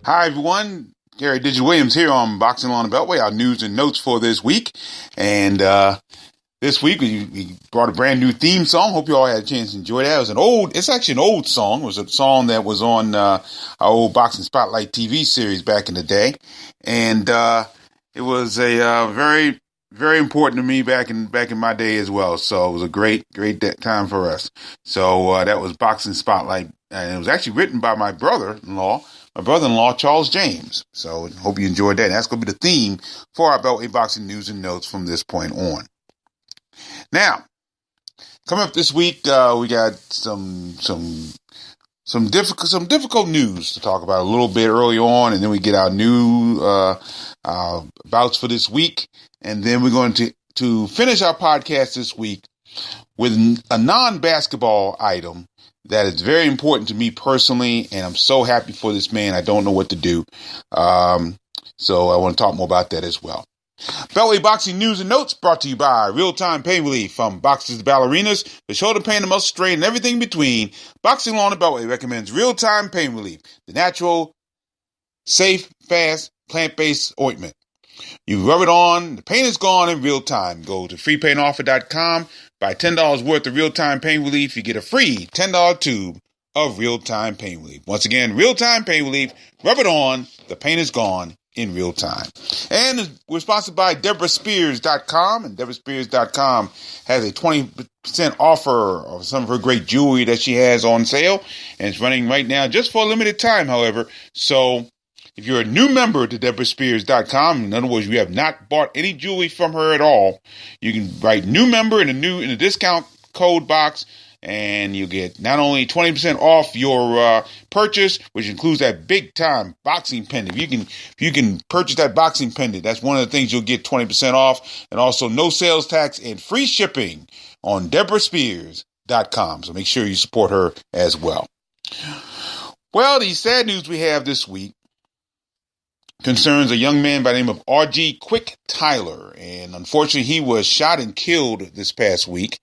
Hi, everyone. Gary Digit Williams here on Boxing Law and Beltway, our news and notes for this week. And this week we brought a brand new theme song. Hope you all had a chance to enjoy that. It's actually an old song. It was a song that was on our old Boxing Spotlight TV series back in the day. And it was a very, very important to me back in my day as well. So it was a great time for us. So that was Boxing Spotlight. And it was actually written by my brother-in-law, Charles James. So hope you enjoyed that. And that's going to be the theme for our Beltway Boxing news and notes from this point on. Now, coming up this week, we got some difficult news to talk about a little bit early on, and then we get our new bouts for this week, and then we're going to finish our podcast this week with a non-basketball item that is very important to me personally, and I'm so happy for this man. I don't know what to do. So I want to talk more about that as well. Beltway Boxing News and Notes brought to you by Real-Time Pain Relief. From boxers to ballerinas, the shoulder pain, the muscle strain, and everything in between, Boxing Law and Beltway recommends Real-Time Pain Relief, the natural, safe, fast, plant-based ointment. You rub it on, the pain is gone in real time. Go to freepainoffer.com, buy $10 worth of Real-Time Pain Relief. You get a free $10 tube of Real-Time Pain Relief. Once again, Real-Time Pain Relief. Rub it on, the pain is gone in real time. And we're sponsored by DeborahSpears.com, and DeborahSpears.com has a 20% offer of some of her great jewelry that she has on sale, and it's running right now just for a limited time, however. So if you're a new member to DeborahSpears.com, in other words, you have not bought any jewelry from her at all, you can write new member in the discount code box, and you get not only 20% off your purchase, which includes that big time boxing pendant. If you can purchase that boxing pendant, that's one of the things you'll get 20% off, and also no sales tax and free shipping on DeborahSpears.com. So make sure you support her as well. Well, the sad news we have this week concerns a young man by the name of Aujee Quick Tyler, and unfortunately he was shot and killed this past week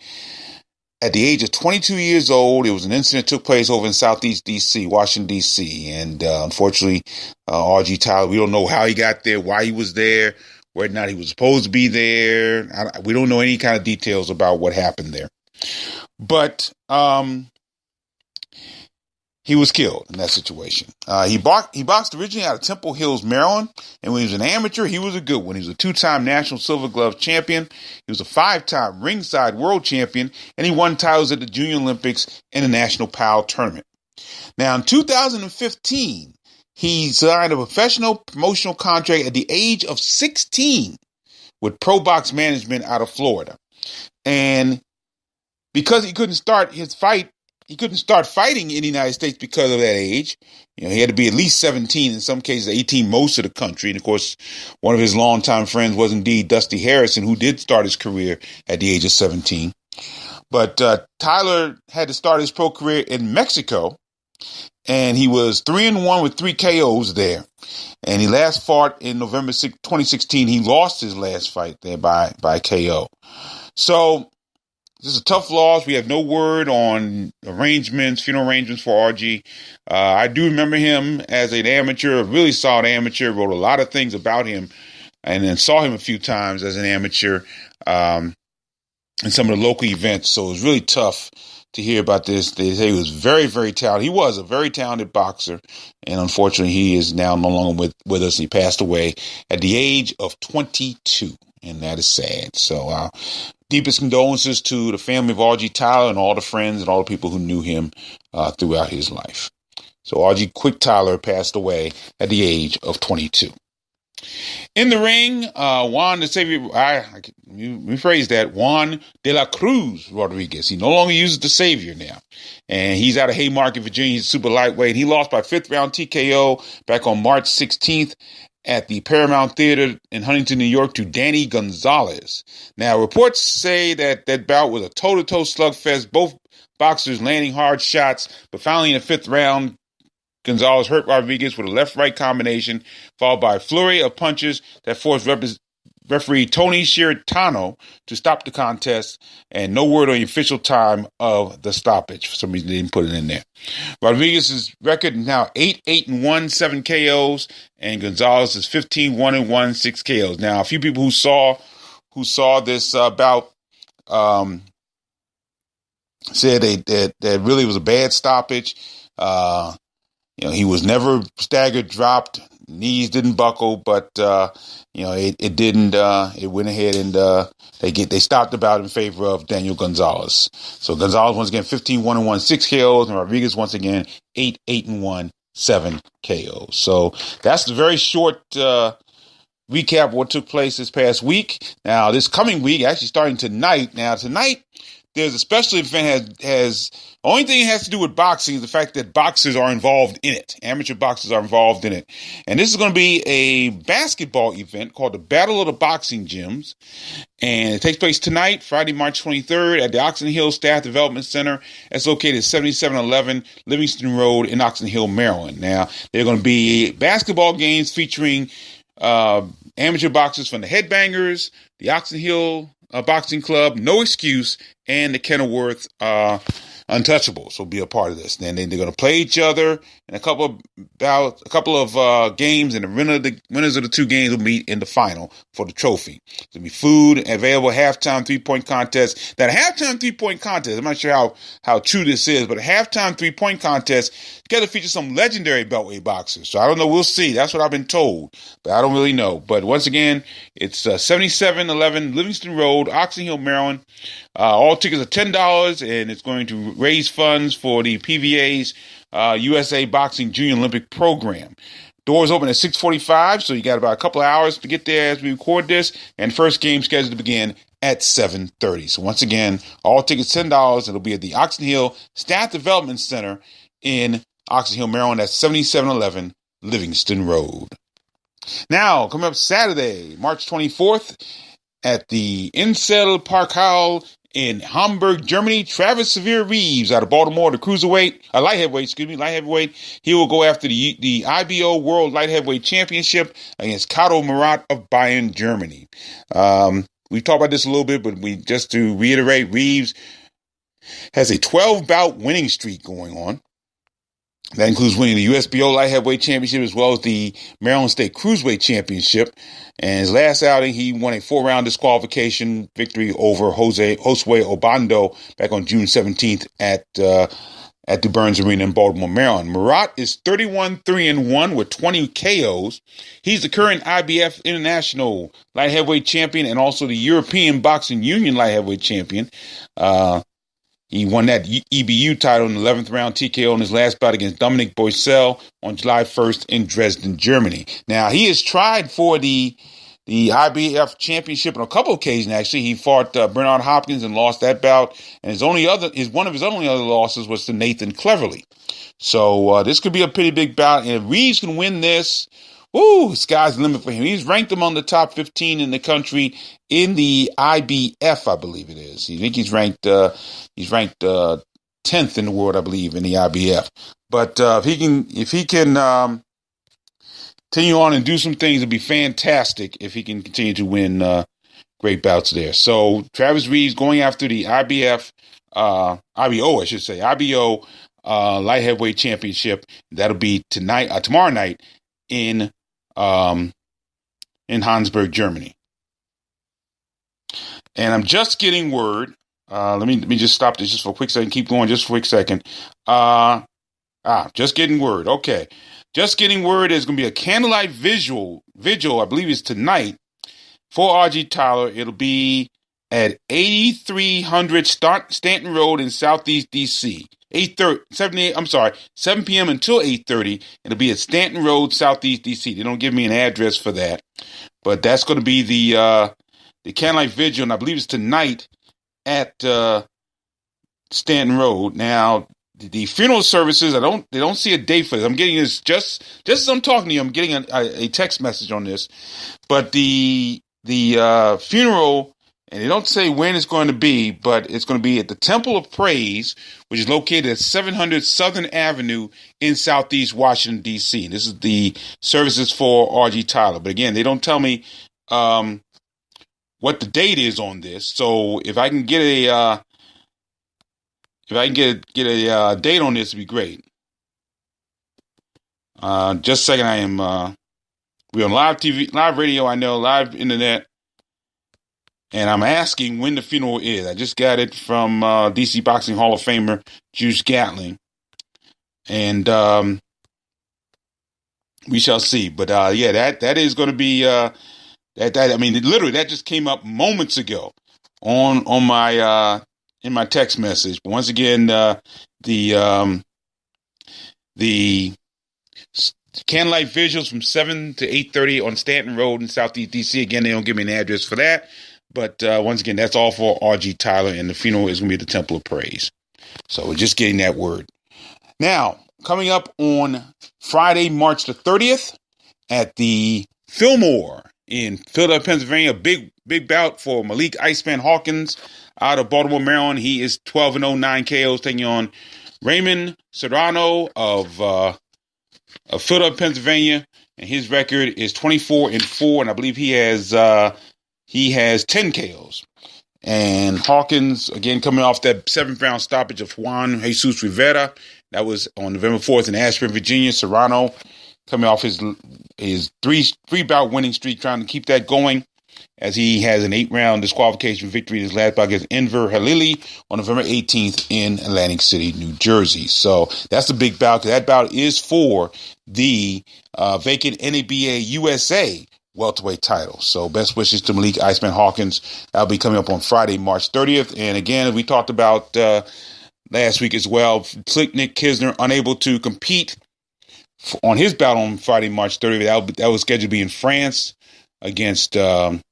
at the age of 22 years old. It was an incident that took place over in Southeast D.C., Washington, D.C., and unfortunately Aujee Tyler, we don't know how he got there, why he was there, whether or not he was supposed to be there. We don't know any kind of details about what happened there, but he was killed in that situation. He boxed originally out of Temple Hills, Maryland, and when he was an amateur, he was a good one. He was a two-time national silver glove champion. He was a five-time ringside world champion, and he won titles at the Junior Olympics and the National PAL tournament. Now, in 2015, he signed a professional promotional contract at the age of 16 with Pro Box Management out of Florida. And because he couldn't start fighting in the United States because of that age. You know, he had to be at least 17, in some cases 18, most of the country. And of course, one of his longtime friends was indeed Dusty Harrison, who did start his career at the age of 17. But Tyler had to start his pro career in Mexico, and he was 3-1 with 3 KOs there. And he last fought in November 2016. He lost his last fight there by KO. So this is a tough loss. We have no word on funeral arrangements for Aujee. I do remember him as an amateur, a really solid amateur, wrote a lot of things about him, and then saw him a few times as an amateur in some of the local events. So it was really tough to hear about this. They say he was very, very talented. He was a very talented boxer, and unfortunately he is now no longer with us. He passed away at the age of 22, and that is sad. So deepest condolences to the family of Aujee Tyler and all the friends and all the people who knew him throughout his life. So Aujee Quick Tyler passed away at the age of 22. In the ring, Juan de la Cruz Rodriguez. He no longer uses the Savior now. And he's out of Haymarket, Virginia. He's super lightweight. He lost by 5th round TKO back on March 16th. At the Paramount Theater in Huntington, New York, to Danny Gonzalez. Now, reports say that bout was a toe-to-toe slugfest, both boxers landing hard shots, but finally in the 5th round, Gonzalez hurt Rodriguez with a left-right combination, followed by a flurry of punches that forced referee Tony Shiritano to stop the contest, and no word on the official time of the stoppage. For some reason, they didn't put it in there. Rodriguez's record is now 8-1, 7 KOs, and Gonzalez is 15-1, 6 KOs. Now, a few people who saw this bout said that really was a bad stoppage. He was never staggered, dropped, knees didn't buckle, but it didn't. It went ahead and they stopped the bout in favor of Daniel Gonzalez. So Gonzalez once again 15-1, 6 KOs, and Rodriguez once again 8-1, 7 KOs. So that's the very short recap of what took place this past week. Now this coming week, actually starting tonight. Now tonight, there's a special event has only thing it has to do with boxing is the fact that boxers are involved in it. Amateur boxers are involved in it. And this is going to be a basketball event called the Battle of the Boxing Gyms. And it takes place tonight, Friday, March 23rd at the Oxon Hill Staff Development Center. It's located at 7711 Livingston Road in Oxon Hill, Maryland. Now, there are going to be basketball games featuring amateur boxers from the Headbangers, the Oxon Hill Boxing Club, No Excuse, and the Kenilworth Untouchables will be a part of this. Then they're going to play each other in a couple of games, and the winners of the two games will meet in the final for the trophy. There'll be food, available halftime 3-point contest. Now, the halftime 3-point contest, I'm not sure how true this is, but a halftime 3-point contest is going to feature some legendary Beltway boxers. So I don't know. We'll see. That's what I've been told, but I don't really know. But once again, it's 7711 Livingston Road, Oxon Hill, Maryland. All tickets are $10, and it's going to raise funds for the PVA's USA Boxing Junior Olympic Program. Doors open at 6:45, so you got about a couple of hours to get there as we record this, and first game scheduled to begin at 7:30. So once again, all tickets $10. It'll be at the Oxon Hill Staff Development Center in Oxon Hill, Maryland. That's 7711 Livingston Road. Now, coming up Saturday, March 24th, at the Insel Parkhalle in Hamburg, Germany, Travis Severe Reeves out of Baltimore, the light heavyweight. He will go after the IBO World Light Heavyweight Championship against Kato Murat of Bayern, Germany. We've talked about this a little bit, but just to reiterate, Reeves has a 12-bout winning streak going on. That includes winning the USBO Light Heavyweight Championship as well as the Maryland State Cruiserweight Championship. And his last outing, he won a 4-round disqualification victory over Josue Obando back on June 17th at the Burns Arena in Baltimore, Maryland. Murat is 31-3-1 with 20 KOs. He's the current IBF International Light Heavyweight Champion and also the European Boxing Union Light Heavyweight Champion. He won that EBU title in the 11th round TKO in his last bout against Dominic Boisel on July 1st in Dresden, Germany. Now, he has tried for the IBF championship on a couple of occasions, actually. He fought Bernard Hopkins and lost that bout. And one of his only other losses was to Nathan Cleverly. So this could be a pretty big bout. And if Reeves can win this, sky's the limit for him. He's ranked among the top 15 in the country in the IBF, I believe it is. I think he's ranked 10th in the world, I believe, in the IBF. But if he can continue on and do some things, it'd be fantastic if he can continue to win great bouts there. So Travis Reeves going after the IBO Light Heavyweight Championship. That'll be tomorrow night in Hansburg, Germany. And I'm just getting word. Let me just stop this just for a quick second. Keep going just for a quick second. Just getting word. Okay. Just getting word there's going to be a candlelight vigil, I believe it's tonight, for Aujee Tyler. It'll be at 8300 Stanton Road in Southeast D.C. 7 p.m. until 8:30. It'll be at Stanton Road, Southeast D.C. They don't give me an address for that, but that's going to be the candlelight vigil, and I believe it's tonight at Stanton Road. Now, the funeral services, they don't see a date for this. I'm getting this just as I'm talking to you. I'm getting a text message on this, but the funeral, and they don't say when it's going to be, but it's going to be at the Temple of Praise, which is located at 700 Southern Avenue in Southeast Washington, D.C. This is the services for Aujee Tyler. But again, they don't tell me what the date is on this. So if I can get a date on this, it'd be great. Just a second. I am we're on live TV, live radio. I know, live internet, and I'm asking when the funeral is. I just got it from DC Boxing Hall of Famer Juice Gatling, and we shall see. But yeah, that is going to be that. I mean, literally, that just came up moments ago on my in my text message. But once again, the candlelight visuals from 7 to 8:30 on Stanton Road in Southeast DC. Again, they don't give me an address for that. But once again, that's all for Aujee Tyler, and the funeral is going to be at the Temple of Praise. So we're just getting that word. Now, coming up on Friday, March the 30th, at the Fillmore in Philadelphia, Pennsylvania, big bout for Malik Iceman Hawkins out of Baltimore, Maryland. He is 12-0, 9 KOs, taking on Raymond Serrano of Philadelphia, Pennsylvania, and his record is 24-4, and I believe he has 10 KOs. And Hawkins, again, coming off that 7th round stoppage of Juan Jesus Rivera. That was on November 4th in Ashburn, Virginia. Serrano coming off his three-bout winning streak, trying to keep that going, as he has an 8-round disqualification victory in his last bout against Enver Halili on November 18th in Atlantic City, New Jersey. So that's the big bout. That bout is for the vacant NABA USA welterweight title. So best wishes to Malik Iceman Hawkins. That'll be coming up on Friday, March 30th. And again, as we talked about last week as well, Nick Kisner unable to compete on his bout on Friday, March 30th. That was scheduled to be in France against Hervé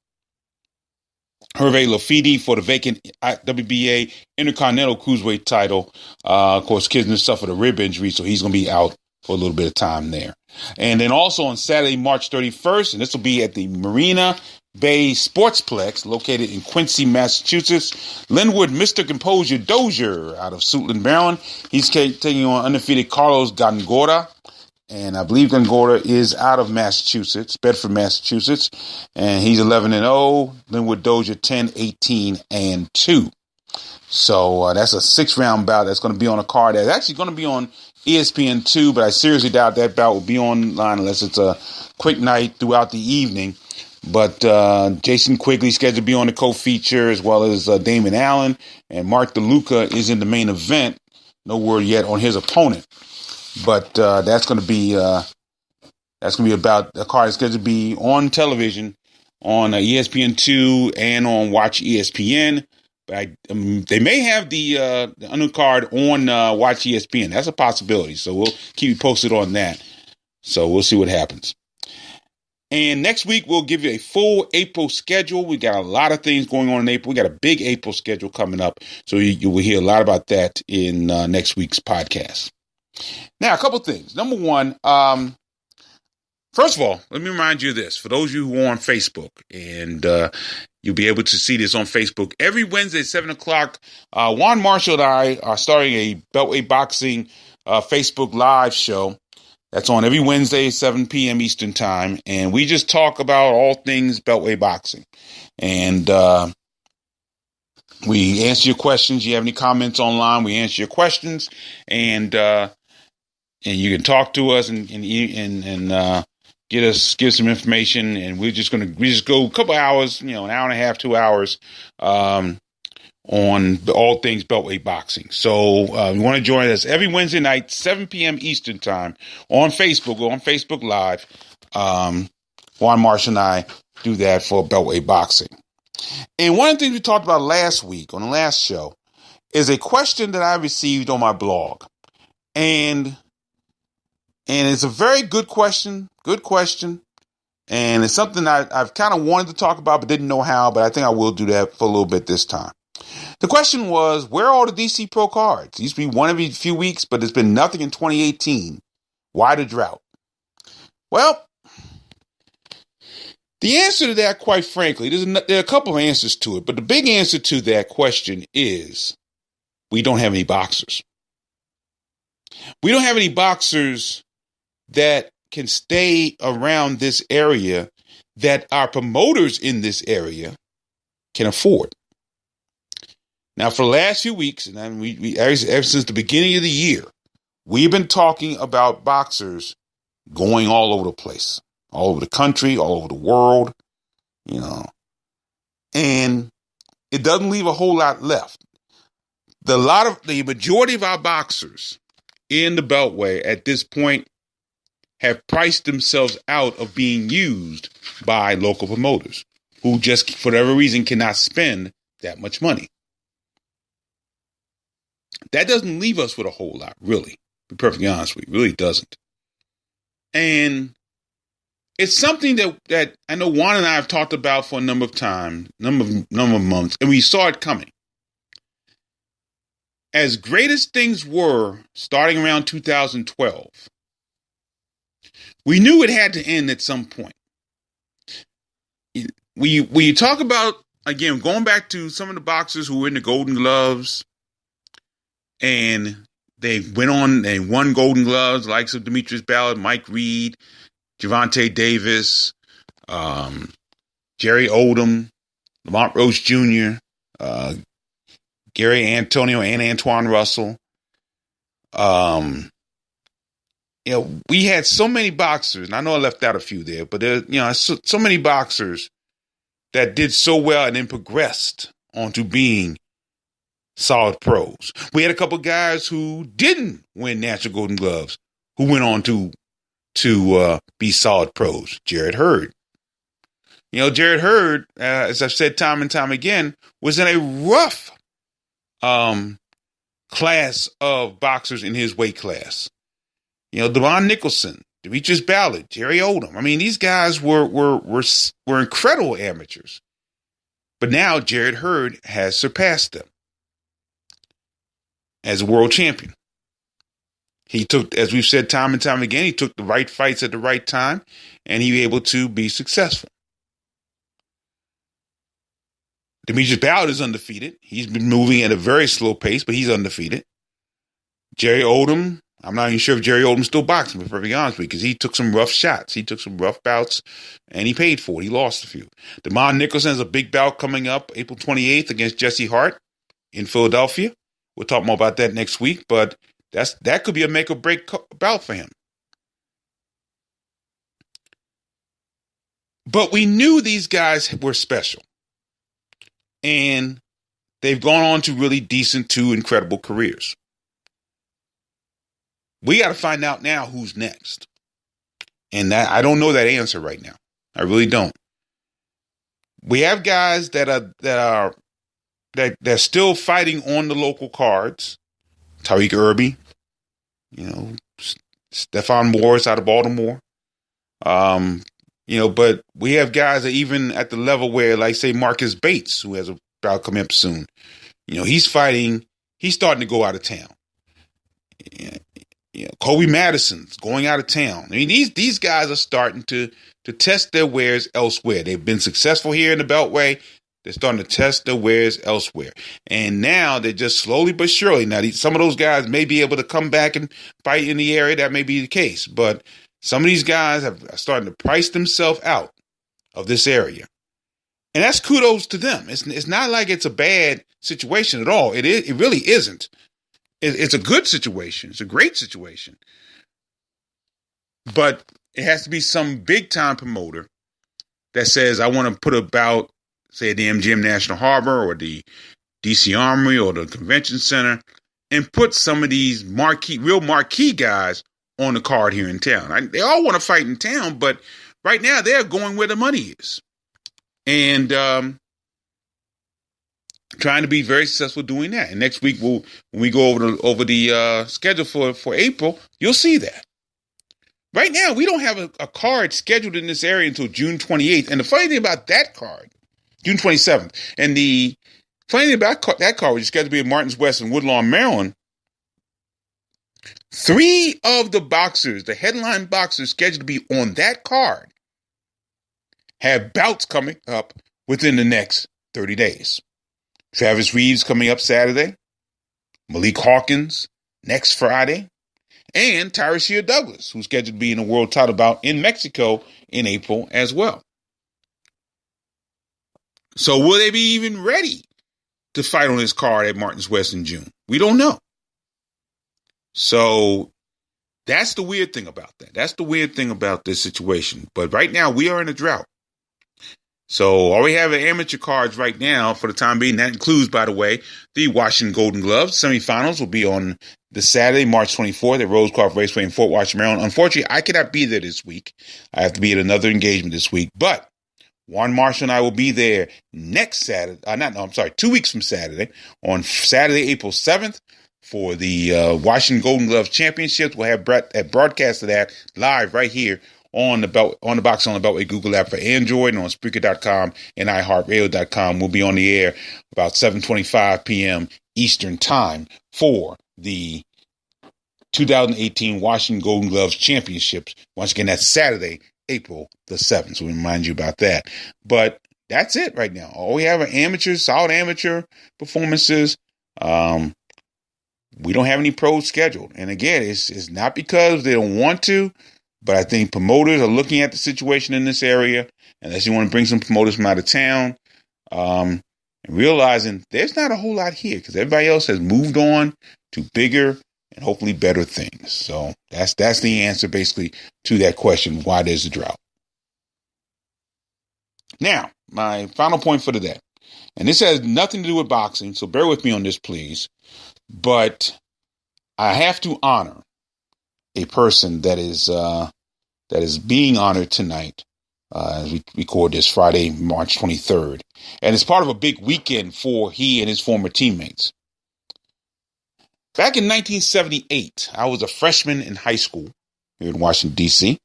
Lafidi for the vacant WBA Intercontinental Cruiserweight title. Of course, Kisner suffered a rib injury, so he's going to be out for a little bit of time there. And then also on Saturday, March 31st, and this will be at the Marina Bay Sportsplex, located in Quincy, Massachusetts. Linwood Mr. Composure Dozier out of Suitland, Maryland. He's taking on undefeated Carlos Gongora. And I believe Gongora is out of Massachusetts, Bedford, Massachusetts. And he's 11-0. Linwood Dozier 10-18-2. So that's a 6-round bout that's going to be on a card that's actually going to be on ESPN2, but I seriously doubt that bout will be online unless it's a quick night throughout the evening. But Jason Quigley scheduled to be on the co-feature, as well as Damon Allen, and Mark DeLuca is in the main event. No word yet on his opponent, but that's going to be about a card that's scheduled to be on television on ESPN2 and on Watch ESPN. They may have the undercard on Watch ESPN. That's a possibility. So we'll keep you posted on that. So we'll see what happens. And next week, we'll give you a full April schedule. We got a lot of things going on in April. We got a big April schedule coming up. So you will hear a lot about that in next week's podcast. Now, a couple things. Number one, first of all, let me remind you of this. For those of you who are on Facebook, and you'll be able to see this on Facebook. Every Wednesday at 7 o'clock, Juan Marshall and I are starting a Beltway Boxing Facebook Live show. That's on every Wednesday, 7 p.m. Eastern Time. And we just talk about all things Beltway Boxing. And we answer your questions. You have any comments online, we answer your questions. And you can talk to us and give some information, and we just go a couple hours, an hour and a half, 2 hours, on all things Beltway Boxing. So you want to join us every Wednesday night, 7 p.m. Eastern Time on Facebook. Go on Facebook Live. Juan Marshall and I do that for Beltway Boxing. And one of the things we talked about last week on the last show is a question that I received on my blog. And it's a very good question. And it's something I've kind of wanted to talk about, but didn't know how. But I think I will do that for a little bit this time. The question was, where are all the DC Pro cards? It used to be one every few weeks, but there's been nothing in 2018. Why the drought? Well, the answer to that, quite frankly, there are a couple of answers to it. But the big answer to that question is we don't have any boxers. We don't have any boxers that can stay around this area, that are promoters in this area can afford. Now, for the last few weeks, and then ever since the beginning of the year, we've been talking about boxers going all over the place, all over the country, all over the world, and it doesn't leave a whole lot left. The majority of our boxers in the Beltway at this point have priced themselves out of being used by local promoters who just, for whatever reason, cannot spend that much money. That doesn't leave us with a whole lot, really. To be perfectly honest with you, it really doesn't. And it's something that I know Juan and I have talked about for a number of times, number of months, and we saw it coming. As great as things were starting around 2012, we knew it had to end at some point. We talk about, again, going back to some of the boxers who were in the Golden Gloves, and they went on and won Golden Gloves, likes of Demetrius Ballard, Mike Reed, Gervonta Davis, Jerry Odom, Lamont Roach Jr., Gary Antonio and Antoine Russell. We had so many boxers, and I know I left out a few there, but so many boxers that did so well and then progressed onto being solid pros. We had a couple guys who didn't win National Golden Gloves who went on to be solid pros. Jared Hurd. Jared Hurd, as I've said time and time again, was in a rough class of boxers in his weight class. Devon Nicholson, Demetrius Ballard, Jerry Odom. I mean, these guys were incredible amateurs. But now Jared Hurd has surpassed them as a world champion. He took, as we've said time and time again, he took the right fights at the right time, and he was able to be successful. Demetrius Ballard is undefeated. He's been moving at a very slow pace, but he's undefeated. Jerry Odom, I'm not even sure if Jerry Odom's still boxing, to be perfectly honest with you, because he took some rough shots. He took some rough bouts, and he paid for it. He lost a few. Devon Nicholson has a big bout coming up April 28th against Jesse Hart in Philadelphia. We'll talk more about that next week, but that could be a make or break bout for him. But we knew these guys were special, and they've gone on to really decent to incredible careers. We got to find out now who's next, and that I don't know that answer right now. I really don't. We have guys that are still fighting on the local cards. Tariq Irby, Stephon Morris out of Baltimore. But we have guys that even at the level where, like, say, Marcus Bates, who has a bout coming up soon, he's fighting, he's starting to go out of town. Kobe Madison's going out of town. I mean, these guys are starting to test their wares elsewhere. They've been successful here in the Beltway. They're starting to test their wares elsewhere. And now they're just slowly but surely. Now, some of those guys may be able to come back and fight in the area. That may be the case. But some of these guys are starting to price themselves out of this area. And that's kudos to them. It's not like it's a bad situation at all. It really isn't. It's a good situation. It's a great situation. But it has to be some big-time promoter that says, I want to put a bout, say, at the MGM National Harbor or the DC Armory or the Convention Center, and put some of these real marquee guys on the card here in town. They all want to fight in town, but right now they're going where the money is. And trying to be very successful doing that. And next week, when we go over the schedule for April, you'll see that. Right now, we don't have a card scheduled in this area until June 28th. And the funny thing about that card, June 27th, and the funny thing about that card, which is scheduled to be in Martins West and Woodlawn, Maryland, 3 of the boxers, the headline boxers scheduled to be on that card, have bouts coming up within the next 30 days. Travis Reeves coming up Saturday, Malik Hawkins next Friday, and Tyrese Douglas, who's scheduled to be in a world title bout in Mexico in April as well. So will they be even ready to fight on this card at Martin's West in June? We don't know. So that's the weird thing about that. That's the weird thing about this situation. But right now, we are in a drought. So all we have are amateur cards right now for the time being. That includes, by the way, the Washington Golden Gloves. Semifinals will be on the Saturday, March 24th at Rosecroft Raceway in Fort Washington, Maryland. Unfortunately, I cannot be there this week. I have to be at another engagement this week. But Juan Marshall and I will be there next Saturday. 2 weeks from Saturday, on Saturday, April 7th, for the Washington Golden Gloves Championships. We'll have Brett at broadcast of that live right here on the Box on the Beltway Google app for Android, and on Spreaker.com and iHeartRadio.com. We'll be on the air about 7:25 p.m. Eastern Time for the 2018 Washington Golden Gloves Championships. Once again, that's Saturday, April the 7th. So we remind you about that. But that's it right now. All we have are solid amateur performances. We don't have any pros scheduled. And again, it's not because they don't want to, but I think promoters are looking at the situation in this area, unless you want to bring some promoters from out of town, and realizing there's not a whole lot here because everybody else has moved on to bigger and hopefully better things. So that's the answer basically to that question, why there's a drought. Now, my final point for today, and this has nothing to do with boxing, so bear with me on this, please, but I have to honor a person that is being honored tonight as we record this Friday, March 23rd. And it's part of a big weekend for he and his former teammates. Back in 1978, I was a freshman in high school here in Washington, D.C.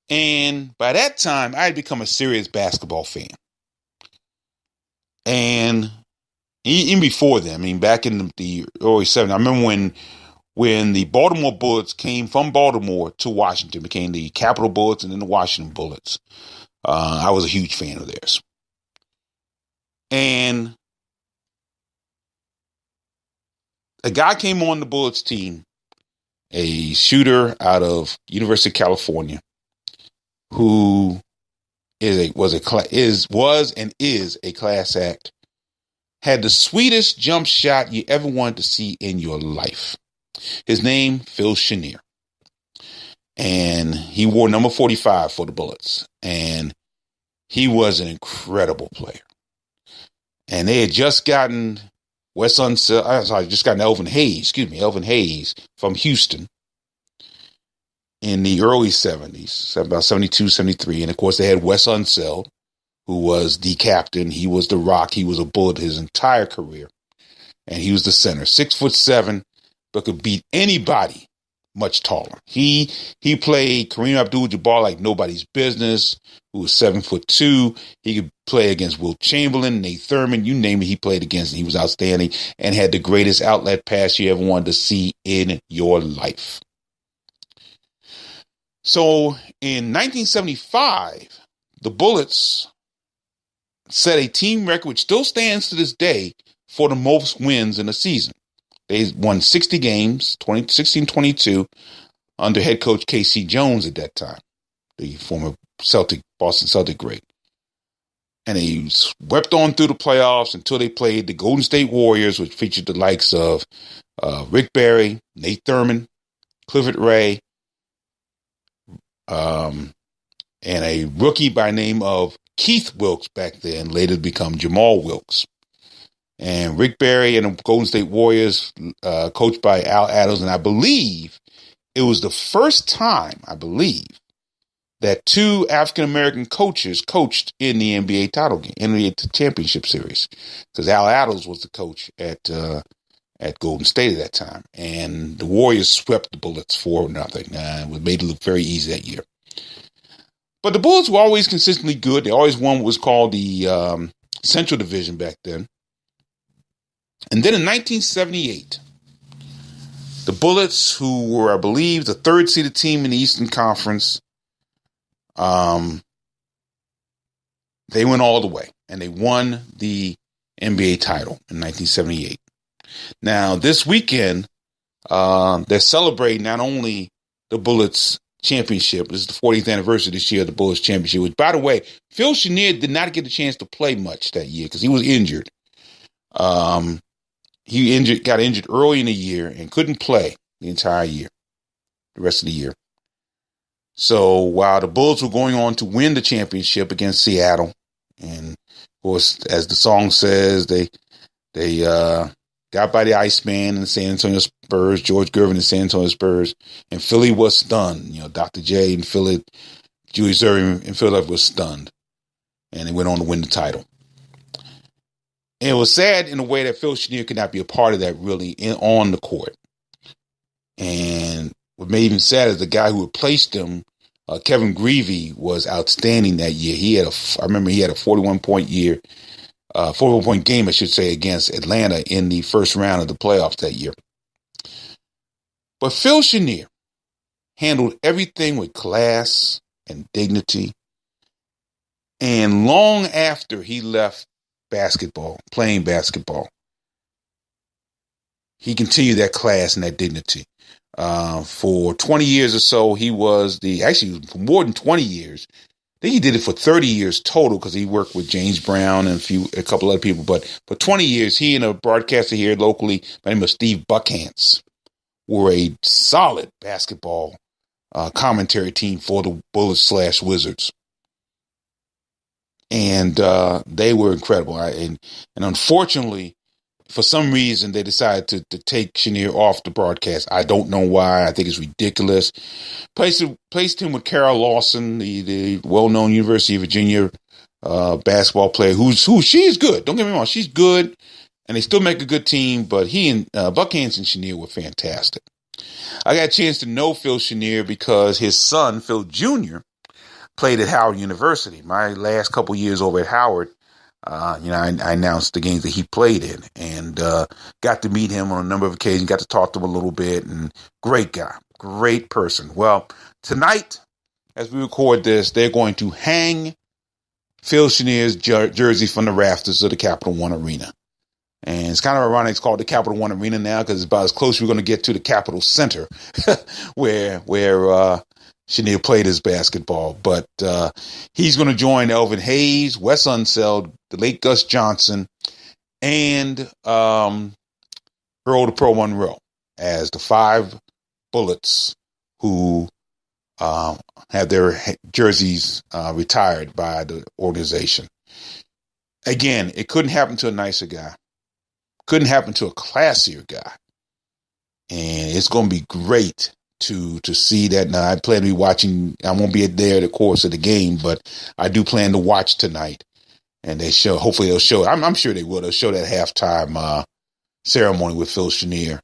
And by that time, I had become a serious basketball fan. And even before then, I mean, back in the early 70s, I remember when the Baltimore Bullets came from Baltimore to Washington, became the Capitol Bullets and then the Washington Bullets. I was a huge fan of theirs. And a guy came on the Bullets team, a shooter out of University of California, who was and is a class act, had the sweetest jump shot you ever wanted to see in your life. His name, Phil Chenier. And he wore number 45 for the Bullets. And he was an incredible player. And they had just gotten Elvin Hayes from Houston in the early 70s, about 72, 73. And of course, they had Wes Unseld, who was the captain. He was the rock. He was a Bullet his entire career. And he was the center, 6'7", but could beat anybody much taller. He played Kareem Abdul-Jabbar like nobody's business, who was 7'2". He could play against Wilt Chamberlain, Nate Thurman, you name it, he played against, and he was outstanding and had the greatest outlet pass you ever wanted to see in your life. So in 1975, the Bullets set a team record, which still stands to this day, for the most wins in a season. They won 60 games, 16-22, under head coach K.C. Jones at that time, the former Boston Celtic great. And they swept on through the playoffs until they played the Golden State Warriors, which featured the likes of Rick Barry, Nate Thurman, Clifford Ray, and a rookie by name of Keith Wilkes back then, later become Jamal Wilkes. And Rick Barry and the Golden State Warriors, coached by Al Attles. And I believe it was the first time, that two African-American coaches coached in the NBA title game, in the championship series. Because Al Attles was the coach at Golden State at that time. And the Warriors swept the Bullets 4-0. It made it look very easy that year. But the Bullets were always consistently good. They always won what was called the Central Division back then. And then in 1978, the Bullets, who were, I believe, the third-seeded team in the Eastern Conference, they went all the way, and they won the NBA title in 1978. Now, this weekend, they're celebrating not only the Bullets' championship. This is the 40th anniversary this year of the Bulls championship, which, by the way, Phil Chenier did not get a chance to play much that year because he was injured. He got injured early in the year and couldn't play the entire year, the rest of the year. So while the Bulls were going on to win the championship against Seattle, and of course, as the song says, they got by the Iceman and the San Antonio Spurs, George Gervin and the San Antonio Spurs, and Philly was stunned. Dr. J and Philly, Julius Erving and Philadelphia was stunned, and they went on to win the title. And it was sad in a way that Phil Chenier could not be a part of that really on the court. And what made him sad is the guy who replaced him, Kevin Greavy, was outstanding that year. I remember he had a 41-point year. 41-point game, I should say, against Atlanta in the first round of the playoffs that year. But Phil Chenier handled everything with class and dignity. And long after he left playing basketball, he continued that class and that dignity. For 20 years or so, for more than 20 years. I think he did it for 30 years total because he worked with James Brown and a couple other people. But for 20 years, he and a broadcaster here locally by the name of Steve Buckhantz were a solid basketball commentary team for the Bullets/Wizards. And they were incredible. And unfortunately, for some reason, they decided to take Chenier off the broadcast. I don't know why. I think it's ridiculous. Placed him with Carol Lawson, the well-known University of Virginia basketball player, she's good. Don't get me wrong. She's good, and they still make a good team, but he and Buckhantz and Chenier were fantastic. I got a chance to know Phil Chenier because his son, Phil Jr., played at Howard University. My last couple years over at Howard, I announced the games that he played in and got to meet him on a number of occasions, got to talk to him a little bit, and great guy, great person. Well, tonight, as we record this, they're going to hang Phil Chenier's jersey from the rafters of the Capital One Arena. And it's kind of ironic it's called the Capital One Arena now because it's about as close we're going to get to the Capital Center where Chenier played his basketball. But he's going to join Elvin Hayes, Wes Unseld, the late Gus Johnson, and Earl the Pro Monroe as the 5 Bullets who have their jerseys retired by the organization. Again, it couldn't happen to a nicer guy. Couldn't happen to a classier guy. And it's going to be great to see that. Now, I plan to be watching. I won't be there the course of the game, but I do plan to watch tonight. And hopefully they'll show, I'm sure they will. They'll show that halftime ceremony with Phil Chenier.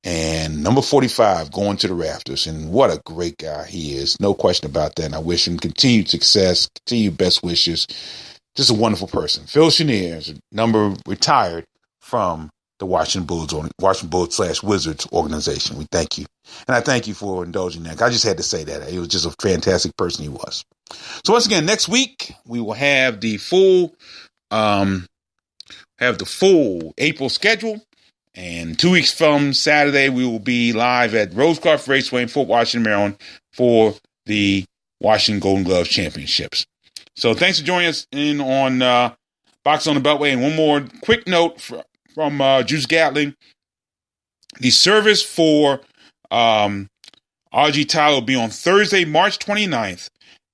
And number 45 going to the rafters. And what a great guy he is. No question about that. And I wish him continued success, continued best wishes. Just a wonderful person. Phil Chenier is number retired from the Washington Bullets/Wizards organization. We thank you. And I thank you for indulging that. I just had to say that. He was just a fantastic person he was. So once again, next week, we will have the full April schedule. And 2 weeks from Saturday, we will be live at Rosecroft Raceway in Fort Washington, Maryland for the Washington Golden Gloves Championships. So thanks for joining us in on Box on the Beltway. And one more quick note from Juice Gatling. The service for Aujee Tyler will be on Thursday, March 29th.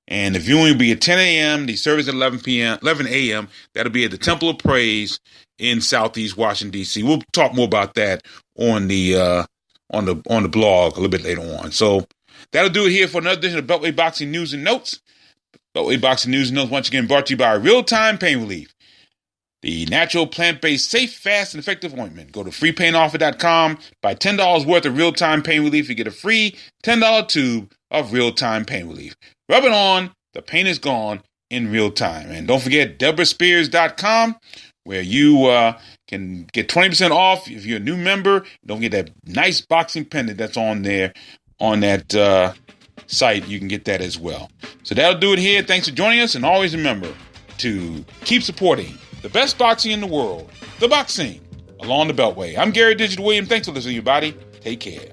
And the viewing will be at 10 a.m. The service at 11 a.m. That'll be at the Temple of Praise in Southeast Washington, D.C. We'll talk more about that on the blog a little bit later on. So that'll do it here for another edition of Beltway Boxing News and Notes. Beltway Boxing News and Notes once again brought to you by Real Time Pain Relief. The natural, plant-based, safe, fast, and effective ointment. Go to freepainoffer.com. Buy $10 worth of real-time pain relief. You get a free $10 tube of real-time pain relief. Rub it on. The pain is gone in real time. And don't forget DeborahSpears.com, where you can get 20% off if you're a new member. Don't get that nice boxing pendant that's on there on that site. You can get that as well. So that'll do it here. Thanks for joining us. And always remember to keep supporting the best boxing in the world, the boxing along the Beltway. I'm Gary Digital Williams. Thanks for listening, everybody. Take care.